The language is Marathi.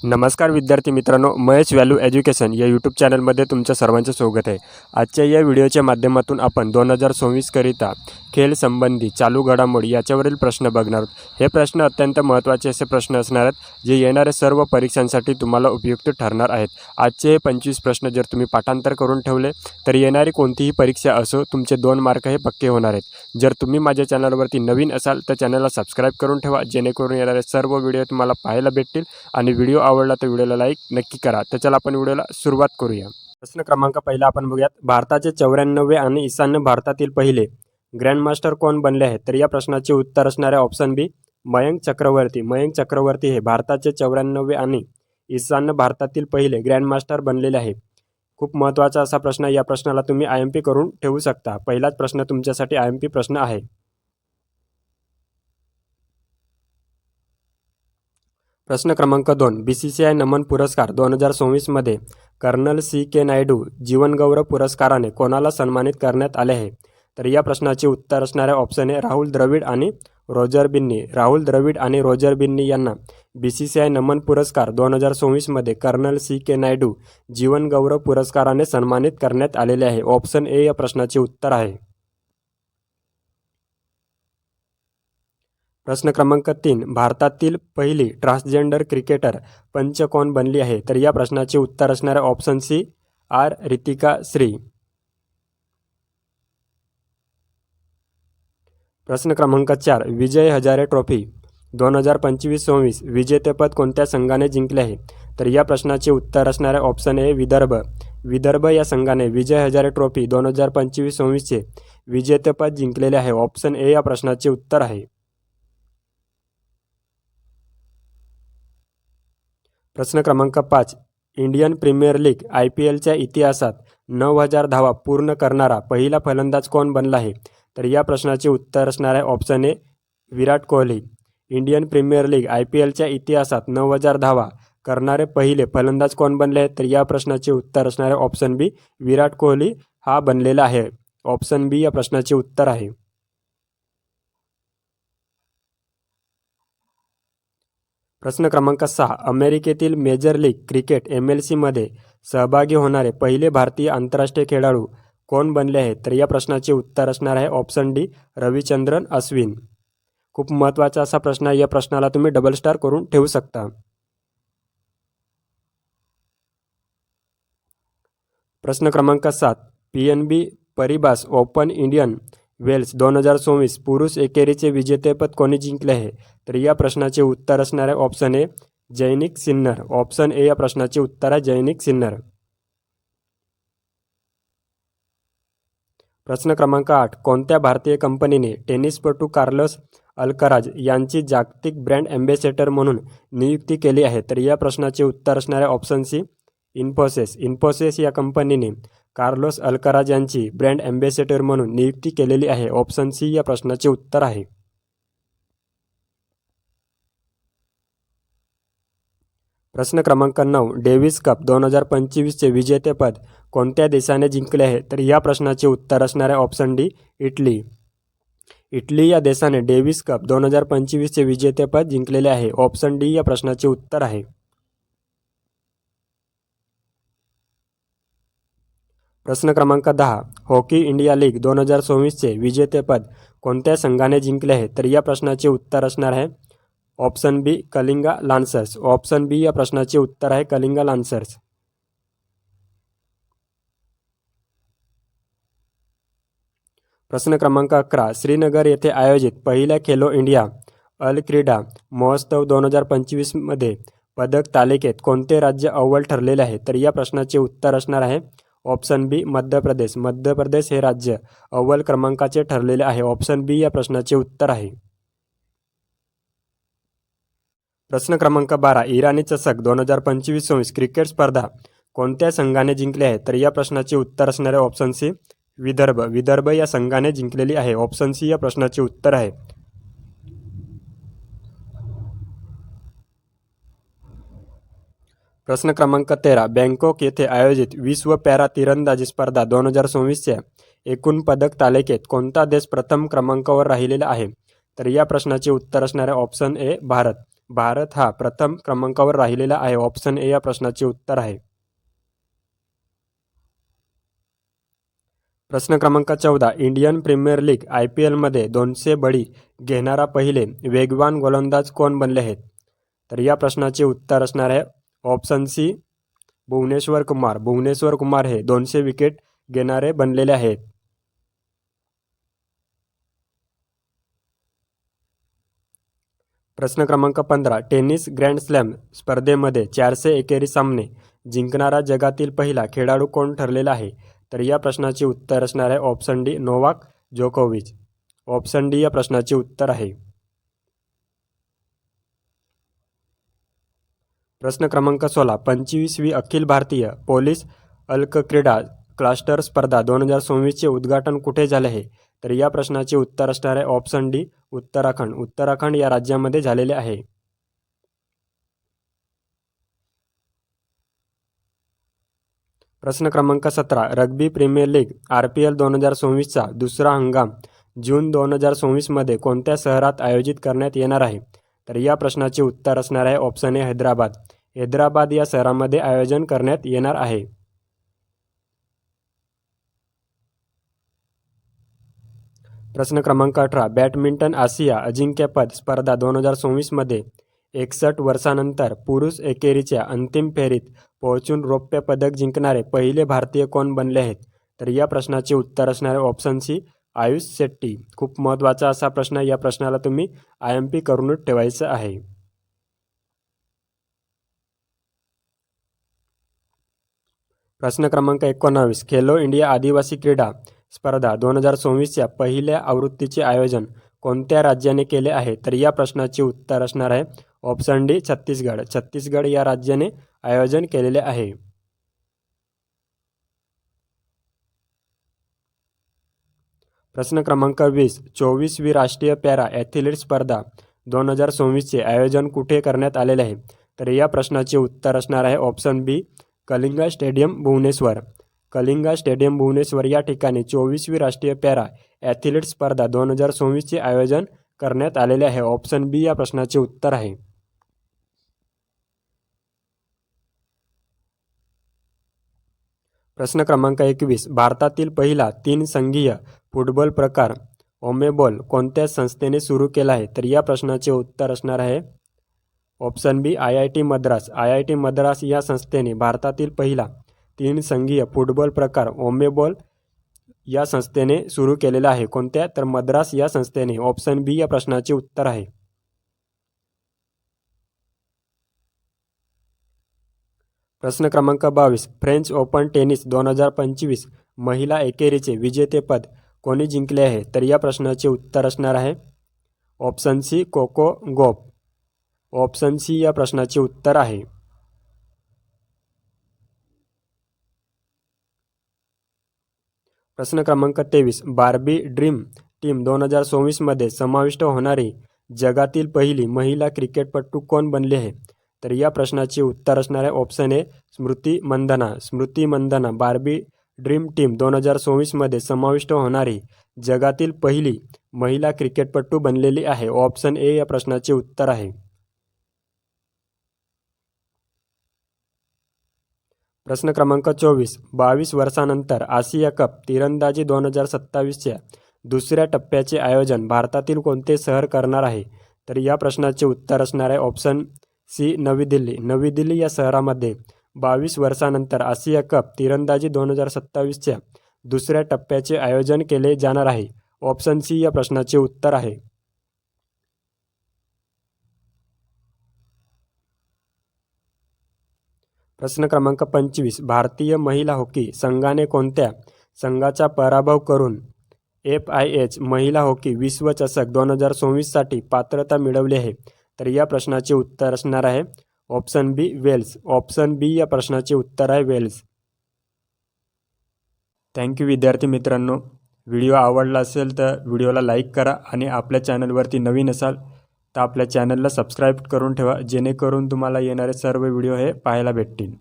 नमस्कार विद्यार्थी मित्रांनो, महेश व्हॅल्यू एज्युकेशन या यूट्यूब चॅनलमध्ये तुमचं सर्वांचं स्वागत आहे। आजच्या या व्हिडिओच्या माध्यमातून आपण 2024 करिता खेळ संबंधी चालू घडामोडी याच्यावरील प्रश्न बघणार आहोत। हे प्रश्न अत्यंत महत्त्वाचे असे प्रश्न असणार आहेत जे येणाऱ्या सर्व परीक्षांसाठी तुम्हाला उपयुक्त ठरणार आहेत। आजचे हे 25 प्रश्न जर तुम्ही पाठांतर करून ठेवले तर येणारी कोणतीही परीक्षा असो तुमचे 2 मार्क हे पक्के होणार आहेत। जर तुम्ही माझ्या चॅनलवरती नवीन असाल तर चॅनलला सबस्क्राइब करून ठेवा, जेणेकरून येणारे सर्व व्हिडिओ तुम्हाला पाहायला भेटतील आणि व्हिडिओ आवडला तर व्हिडिओला लाईक नक्की करा। तर चला आपण व्हिडिओला सुरुवात करूया। प्रश्न क्रमांक पहिला आपण बघूयात, भारताचे 94 आणि ईशान्य भारतातील पहिले ग्रँडमास्टर कोण बनले आहेत? तर या प्रश्नाचे उत्तर असणार आहे ऑप्शन बी, मयंक चक्रवर्ती। मयंक चक्रवर्ती हे भारताचे 94 आणि ईशान्य भारतातील पहिले ग्रँडमास्टर बनलेले आहे। खूप महत्त्वाचा असा प्रश्न, या प्रश्नाला तुम्ही IMP करून ठेवू शकता। पहिलाच प्रश्न तुमच्यासाठी IMP प्रश्न आहे। प्रश्न क्रमांक 2, BCCI नमन पुरस्कार 2024 मध्ये कर्नल CK नायडू जीवनगौरव पुरस्काराने कोणाला सन्मानित करण्यात आले आहे? तर या प्रश्नाचे उत्तर असणार आहे ऑप्शन ए, राहुल द्रविड आणि रोजर बिन्नी। राहुल द्रविड आणि रोजर बिन्नी यांना BCCI नमन पुरस्कार 2024 मध्ये कर्नल CK नायडू जीवनगौरव पुरस्काराने सन्मानित करण्यात आलेले आहे। ऑप्शन ए या प्रश्नाचे उत्तर आहे। प्रश्न क्रमांक 3, भारतातील पहिली ट्रान्सजेंडर क्रिकेटर पंच कोण बनली आहे? तर या प्रश्नाचे उत्तर असणार आहे option C, R Ritika Shri. प्रश्न क्रमांक 4, विजय हजारे ट्रॉफी 2025-26 विजेतेपद कोणत्या संघाने जिंकले आहे? तर या प्रश्नाचे उत्तर असणार आहे ऑप्शन ए, विदर्भ। विदर्भ या संघाने विजय हजारे ट्रॉफी 2025-26 विजेतेपद जिंकलेले आहे। ऑप्शन ए या प्रश्नाचे उत्तर आहे। प्रश्न क्रमांक 5, इंडियन प्रीमियर लीग IPLच्या इतिहासात 9000 धावा पूर्ण करणारा पहिला फलंदाज कोण बनला आहे? तर या प्रश्नाचे उत्तर असणार आहे option A, Virat Kohli. Indian Premier League IPLच्या इतिहासात 9000 धावा करणारे पहिले फलंदाज कोण बनले आहेत? तर या प्रश्नाचे उत्तर असणार आहे ऑप्शन बी, विराट कोहली हा बनलेला आहे। ऑप्शन बी या प्रश्नाचे उत्तर आहे। प्रश्न क्रमांक 6, अमेरिकेतील मेजर लीग क्रिकेट MLC मध्ये सहभागी होणारे पहिले भारतीय आंतरराष्ट्रीय खेळाडू कोण बनले आहेत? तर या प्रश्नाचे उत्तर असणार आहे ऑप्शन डी, रविचंद्रन अश्विन। खूप महत्त्वाचा असा प्रश्न आहे, या प्रश्नाला तुम्ही डबल स्टार करून ठेवू शकता। प्रश्न क्रमांक 7, PNB Paribas Open Indian Wells 2024 पुरुष एकेरीचे विजेतेपद कोणी जिंकले आहे? तर या प्रश्नाचे उत्तर असणार आहे option A, जैनिक Sinnar. Option A या प्रश्नाचे उत्तर आहे जैनिक सिन्नर। प्रश्न क्रमांक 8, कोणत्या भारतीय कंपनीने टेनिसपटू कार्लोस अल्कराज यांची जागतिक ब्रँड ॲम्बॅसेडर म्हणून नियुक्ती केली आहे? तर या प्रश्नाचे उत्तर असणार आहे ऑप्शन सी, इन्फोसिस। इन्फोसिस या कंपनीने कार्लोस अल्कराज यांची ब्रँड ॲम्बॅसेडर म्हणून नियुक्ती केलेली आहे। ऑप्शन सी या प्रश्नाचे उत्तर आहे। प्रश्न क्रमांक 9, डेव्हिस कप 2025चे विजेतेपद कोणत्या देशाने जिंकले आहे? तर या प्रश्नाचे उत्तर असणार आहे ऑप्शन डी, इटली। इटली या देशाने डेव्हिस कप 2025चे विजेतेपद जिंकलेले आहे। ऑप्शन डी या प्रश्नाचे उत्तर आहे। प्रश्न क्रमांक 10, हॉकी इंडिया लीग 2024चे विजेतेपद कोणत्या संघाने जिंकले आहे? तर या प्रश्नाचे उत्तर असणार आहे ऑप्शन बी, कलिंगा लान्सर्स। ऑप्शन बी या प्रश्नाचे उत्तर आहे कलिंगा लान्सर्स। प्रश्न क्रमांक 11, श्रीनगर येथे आयोजित पहिल्या खेलो इंडिया अल क्रीडा महोत्सव 2025 मध्ये पदक तालिकेत कोणते राज्य अव्वल ठरलेले आहे? तर या प्रश्नाचे उत्तर असणार आहे ऑप्शन बी, मध्य प्रदेश। मध्य प्रदेश हे राज्य अव्वल क्रमांकाचे ठरलेले आहे। ऑप्शन बी या प्रश्नाचे उत्तर आहे। प्रश्न क्रमांक 12, इराणी चषक 2025 क्रिकेट स्पर्धा कोणत्या संघाने जिंकली आहे? तर या प्रश्नाचे उत्तर असणार आहे ऑप्शन सी, विदर्भ। विदर्भ या संघाने जिंकलेली आहे। ऑप्शन सी या प्रश्नाचे उत्तर आहे। प्रश्न क्रमांक 13, बँकॉक येथे आयोजित विश्व पॅरा तिरंदाजी स्पर्धा 2024च्या एकूण पदक तालिकेत कोणता देश प्रथम क्रमांकावर राहिलेला आहे? तर या प्रश्नाचे उत्तर असणार आहे ऑप्शन ए, भारत। भारत हा प्रथम क्रमांकावर राहिलेला आहे? ऑप्शन ए या प्रश्नाचे उत्तर आहे. प्रश्न क्रमांक 14. इंडियन प्रीमियर लीग IPLमध्ये 200 बळी घेणारा पहिले वेगवान गोलंदाज कोण बनले आहेत? तर या प्रश्नाचे उत्तर असणार आहे ऑप्शन सी भुवनेश्वर कुमार. भुवनेश्वर कुमार हे 200 विकेट घेणारे बनलेले आहेत. प्रश्न क्रमांक 15. टेनिस ग्रँड स्लॅम स्पर्धेमध्ये 400 एकेरी सामने जिंकणारा जगातील पहिला खेळाडू कोण ठरलेला आहे? तर या प्रश्नाचे उत्तर असणार आहे ऑप्शन डी नोवाक जोकोविच. ऑप्शन डी या प्रश्नाचे उत्तर आहे. प्रश्न क्रमांक 16. 25वी अखिल भारतीय पोलीस अल्कक्रीडा क्लस्टर स्पर्धा 2024चे उद्घाटन कुठे झाले आहे? तर या प्रश्नाचे उत्तर असणार आहे ऑप्शन डी उत्तराखंड. उत्तराखंड या राज्यामध्ये झालेले आहे. प्रश्न क्रमांक 17. रग्बी प्रीमियर लीग RPL 2024चा दुसरा हंगाम जून 2024मध्ये कोणत्या शहरात आयोजित करण्यात येणार आहे? तर या प्रश्नाचे उत्तर असणार आहे ऑप्शन ए हैदराबाद. हैदराबाद या शहरामध्ये आयोजन करण्यात येणार आहे. प्रश्न क्रमांक 18. बॅडमिंटन आशिया अजिंक्यपद स्पर्धा 2024मध्ये 61 वर्षांनंतर पुरुष एकेरीच्या अंतिम फेरीत पोहोचून रौप्य पदक जिंकणारे पहिले भारतीय कोण बनले आहेत? तर या प्रश्नाचे उत्तर असणार आहे ऑप्शन सी आयुष शेट्टी. खूप महत्त्वाचा असा प्रश्न. या प्रश्नाला तुम्ही IMP करूनच ठेवायचं आहे. प्रश्न क्रमांक 19. खेलो इंडिया आदिवासी क्रीडा स्पर्धा 2024च्या पहिल्या आवृत्तीचे आयोजन कोणत्या राज्याने केले आहे? तर या प्रश्नाचे उत्तर असणार आहे ऑप्शन डी छत्तीसगड. छत्तीसगड या राज्याने आयोजन केलेले आहे. प्रश्न क्रमांक 20. 24वी राष्ट्रीय पॅरा ॲथलीट स्पर्धा 2024चे आयोजन कुठे करण्यात आलेले आहे? तर या प्रश्नाचे उत्तर असणार आहे ऑप्शन बी कलिंगा स्टेडियम भुवनेश्वर. कलिंगा स्टेडियम भुवनेश्वर या ठिकाणी 24वी राष्ट्रीय पॅरा ॲथलीट स्पर्धा 2024चे आयोजन करण्यात आलेले आहे. ऑप्शन बी या प्रश्नाचे उत्तर आहे. प्रश्न क्रमांक 21. भारतातील पहिला 3 संघीय फुटबॉल प्रकार ओमेबॉल कोणत्या संस्थेने सुरू केला आहे? तर या प्रश्नाचे उत्तर असणार आहे ऑप्शन बी IIT मद्रास. IIT मद्रास या संस्थेने भारतातील पहिला 3 संघीय फुटबॉल प्रकार ओमेबॉल या संस्थेने सुरू केलेला आहे. कोणत्या? तर मद्रास या संस्थेने. ऑप्शन बी या प्रश्नाचे उत्तर आहे. प्रश्न क्रमांक 22. फ्रेंच ओपन टेनिस 2025 महिला एकेरीचे विजेतेपद कोणी जिंकले आहे? तर या प्रश्नाचे उत्तर असणार आहे option C Coco Gauff. Option C या प्रश्नाचे उत्तर आहे. प्रश्न क्रमांक 23. बार्बी ड्रीम टीम 2024मध्ये समाविष्ट होणारी जगातील पहिली महिला क्रिकेटपटू कोण बनली आहे? तर या प्रश्नाचे उत्तर असणार आहे option A Smriti Mandhana. Smriti Mandhana Barbie dream team 2024मध्ये समाविष्ट होणारी जगातील पहिली महिला क्रिकेटपटू बनलेली आहे. ऑप्शन ए या प्रश्नाचे उत्तर आहे. प्रश्न क्रमांक 24. 22 वर्षांनंतर आशिया कप तिरंदाजी 2027च्या दुसऱ्या टप्प्याचे आयोजन भारतातील कोणते शहर करणार आहे? तर या प्रश्नाचे उत्तर असणार आहे ऑप्शन सी नवी दिल्ली. नवी दिल्ली या शहरामध्ये 22 वर्षांनंतर आशिया कप तिरंदाजी 2027च्या दुसऱ्या टप्प्याचे आयोजन केले जाणार आहे. ऑप्शन सी या प्रश्नाचे उत्तर आहे. प्रश्न क्रमांक 25. भारतीय महिला हॉकी संघाने कोणत्या संघाचा पराभव करून FIH महिला हॉकी विश्वचषक 2024साठी पात्रता मिळवली आहे? तर या प्रश्नाचे उत्तर असणार आहे ऑप्शन बी वेल्स. ऑप्शन बी या प्रश्नाचे उत्तर आहे वेल्स. थँक्यू विद्यार्थी मित्रांनो. व्हिडिओ आवडला असेल तर व्हिडिओला लाईक करा आणि आपल्या चॅनलवरती नवीन असाल तर आपल्या चॅनलला सबस्क्राईब करून ठेवा, जेणेकरून तुम्हाला येणारे सर्व व्हिडिओ हे पाहायला भेटतील.